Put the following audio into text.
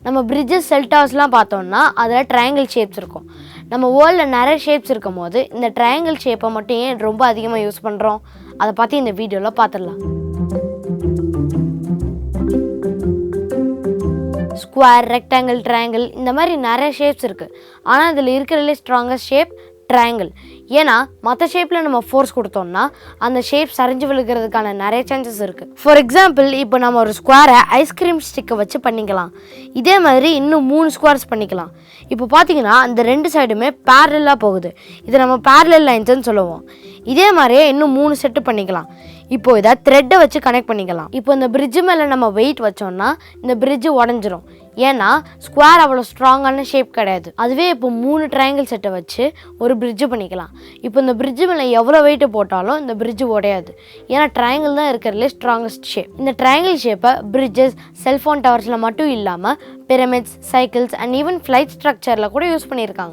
நம்ம பிரிட்ஜஸ் செல் டவர்ஸ்லாம் பார்த்தோம்னா அதில் ட்ரையாங்கிள் ஷேப்ஸ் இருக்கும். நம்ம வேர்ல்டில் நிறைய ஷேப்ஸ் இருக்கும் போது இந்த ட்ரையாங்கிள் ஷேப்பை மட்டும் ஏன் ரொம்ப அதிகமாக யூஸ் பண்ணுறோம், அதை பற்றி இந்த வீடியோவில் பார்த்துடலாம். ஸ்கொயர், ரெக்டாங்கிள், ட்ரையாங்கிள் இந்த மாதிரி நிறைய ஷேப்ஸ் இருக்குது. ஆனால் இதில் இருக்கிறதுலே ஸ்ட்ராங்கஸ்ட் ஷேப் ட்ரையாங்கிள். ஏன்னா மற்ற ஷேப்பில் நம்ம ஃபோர்ஸ் கொடுத்தோம்னா அந்த ஷேப் சரிஞ்சு விழுகிறதுக்கான நிறைய சான்சஸ் இருக்குது. ஃபார் எக்ஸாம்பிள், இப்போ நம்ம ஒரு ஸ்கொயரை ஐஸ்கிரீம் ஸ்டிக்கை வச்சு பண்ணிக்கலாம். இதே மாதிரி இன்னும் 3 ஸ்கொயர்ஸ் பண்ணிக்கலாம். இப்போ பார்த்தீங்கன்னா அந்த 2 சைடுமே பேரலாக போகுது. இதை நம்ம பேரலல் லைன்ஸ்ன்னு சொல்லுவோம். இதே மாதிரியே இன்னும் 3 செட்டு பண்ணிக்கலாம். இப்போ இதை த்ரெட்டை வச்சு கனெக்ட் பண்ணிக்கலாம். இப்போ இந்த பிரிட்ஜு மேலே நம்ம வெயிட் வச்சோம்னா இந்த பிரிட்ஜு உடஞ்சிரும். ஏன்னா ஸ்கொயர் அவ்வளோ ஸ்ட்ராங்கான ஷேப் கிடையாது. அதுவே இப்போ 3 ட்ரையாங்கிள் செட்டை வச்சு ஒரு பிரிட்ஜு பண்ணிக்கலாம். இப்போ இந்த பிரிட்ஜு மேலே எவ்வளோ வெயிட்டு போட்டாலும் இந்த பிரிட்ஜு உடையாது. ஏன்னா ட்ரையாங்கிள் தான் இருக்கிறதுலே ஸ்ட்ராங்கஸ்ட் ஷேப். இந்த ட்ரையாங்கிள் ஷேப்பை பிரிட்ஜஸ், செல்ஃபோன் டவர்ஸில் மட்டும் இல்லாமல் pyramids, cycles and even flight ஸ்ட்ரக்சரில் கூட யூஸ் பண்ணியிருக்காங்க.